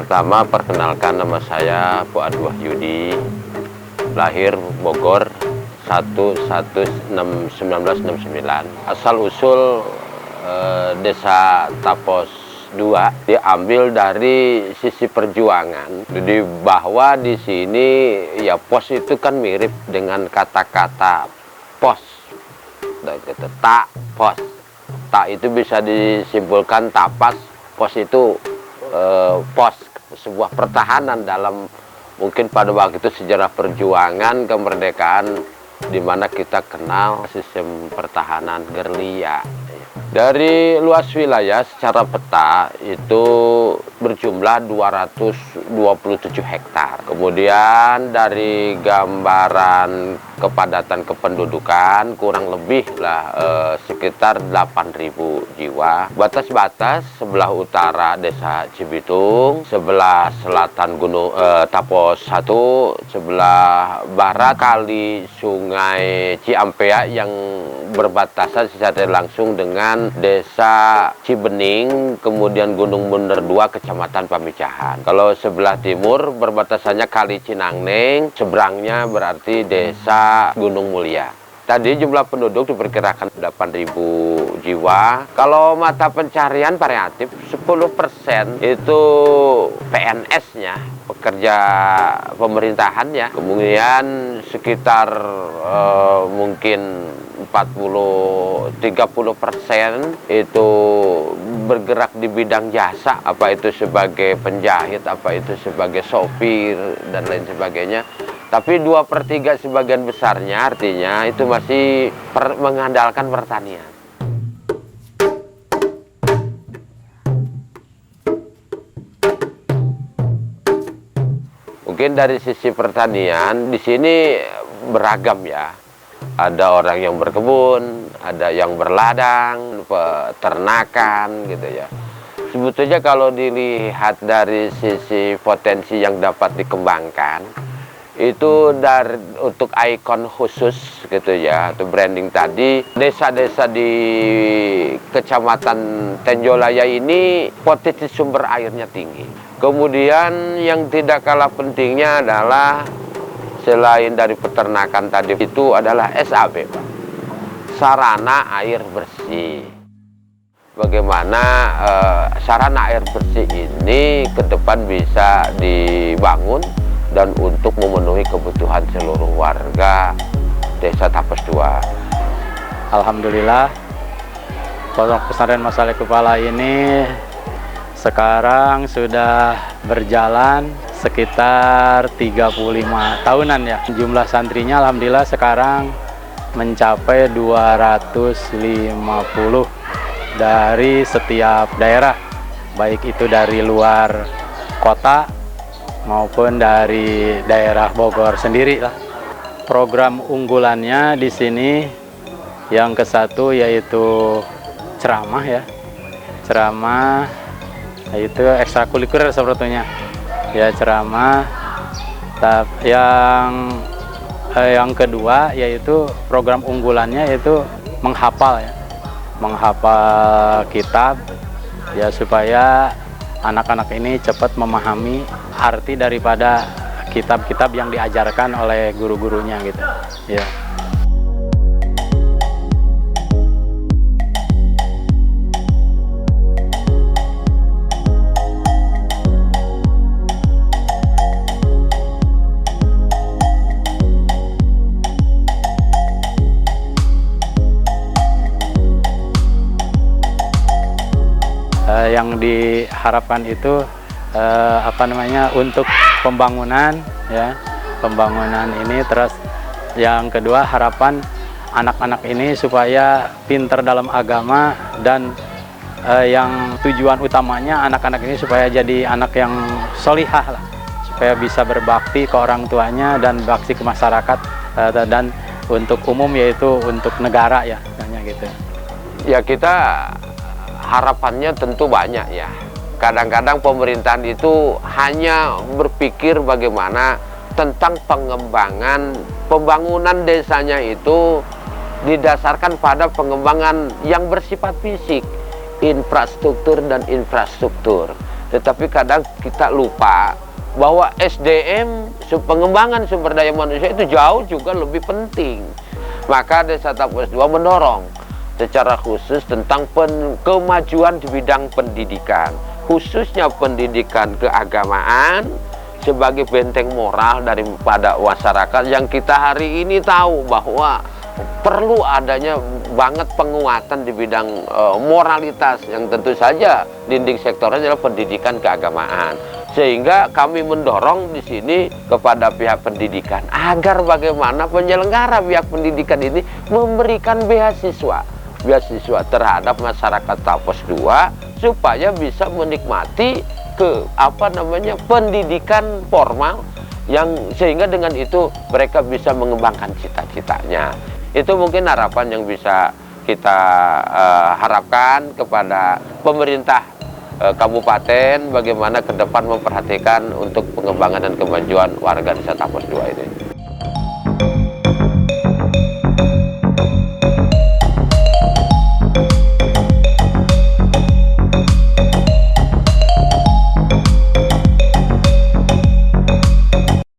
Pertama, perkenalkan, nama saya Fuad Wahyudi, lahir Bogor 1/1/1969. Asal usul desa Tapos 2 diambil dari sisi perjuangan. Jadi bahwa di sini ya pos itu kan mirip dengan kata-kata pos, tak pos. Tak itu bisa disimpulkan tapas, pos itu pos, sebuah pertahanan dalam mungkin pada waktu itu sejarah perjuangan kemerdekaan, di mana kita kenal sistem pertahanan gerilya. Dari luas wilayah secara peta itu berjumlah 227 hektar. Kemudian dari gambaran kepadatan kependudukan kurang lebih lah sekitar 8.000 jiwa. Batas-batas sebelah utara Desa Cibitung, sebelah selatan Gunung Tapos 1, sebelah barat Kali Sungai Ciampea yang berbatasan secara langsung dengan Desa Cibening, kemudian Gunung Bunder 2, Kecamatan Pamijahan. Kalau sebelah timur berbatasannya Kali Cinangneng, seberangnya berarti Desa Gunung Mulia. Tadi jumlah penduduk diperkirakan 8.000 jiwa. Kalau mata pencarian variatif 10% itu PNS-nya, pekerja pemerintahannya. Kemudian sekitar mungkin 30% itu bergerak di bidang jasa, apa itu sebagai penjahit, apa itu sebagai sopir dan lain sebagainya. Tapi 2/3 sebagian besarnya artinya itu masih mengandalkan pertanian. Mungkin dari sisi pertanian di sini beragam ya. Ada orang yang berkebun, ada yang berladang, peternakan gitu ya. Sebetulnya kalau dilihat dari sisi potensi yang dapat dikembangkan, itu untuk ikon khusus gitu ya, atau branding tadi, desa-desa di Kecamatan Tenjolaya ini potensi sumber airnya tinggi. Kemudian yang tidak kalah pentingnya adalah selain dari peternakan tadi itu adalah SAB, Pak. Sarana air bersih. Bagaimana sarana air bersih ini ke depan bisa dibangun dan untuk memenuhi kebutuhan seluruh warga Desa Tapos 2. Alhamdulillah, Pondok Pesantren Masaleh Kepala ini sekarang sudah berjalan sekitar 35 tahunan ya. Jumlah santrinya alhamdulillah sekarang mencapai 250 dari setiap daerah, baik itu dari luar kota maupun dari daerah Bogor sendiri lah. Program unggulannya di sini yang ke-1 yaitu ceramah ya. Ceramah itu ekstrakurikuler sebetulnya. Ya ceramah. Yang kedua yaitu program unggulannya yaitu menghafal ya. Menghafal kitab ya, supaya anak-anak ini cepat memahami arti daripada kitab-kitab yang diajarkan oleh guru-gurunya gitu ya. Yang diharapkan itu untuk pembangunan ya, pembangunan ini. Terus yang kedua, harapan anak-anak ini supaya pintar dalam agama, dan yang tujuan utamanya anak-anak ini supaya jadi anak yang solihah lah, supaya bisa berbakti ke orang tuanya dan bakti ke masyarakat, dan untuk umum yaitu untuk negara ya, gitu. Ya kita harapannya tentu banyak ya. Kadang-kadang pemerintahan itu hanya berpikir bagaimana tentang pembangunan desanya itu didasarkan pada pengembangan yang bersifat fisik, infrastruktur dan infrastruktur. Tetapi kadang kita lupa bahwa SDM, pengembangan sumber daya manusia itu jauh juga lebih penting. Maka Desa Tapus 2 mendorong secara khusus tentang kemajuan di bidang pendidikan, khususnya pendidikan keagamaan sebagai benteng moral daripada masyarakat yang kita hari ini tahu bahwa perlu adanya banget penguatan di bidang moralitas, yang tentu saja dinding sektornya adalah pendidikan keagamaan. Sehingga kami mendorong di sini kepada pihak pendidikan agar bagaimana penyelenggara pihak pendidikan ini memberikan beasiswa terhadap masyarakat Tapos 2 supaya bisa menikmati pendidikan formal, yang sehingga dengan itu mereka bisa mengembangkan cita-citanya. Itu mungkin harapan yang bisa kita harapkan kepada pemerintah kabupaten, bagaimana ke depan memperhatikan untuk pengembangan dan kemajuan warga Desa Tapos 2 ini.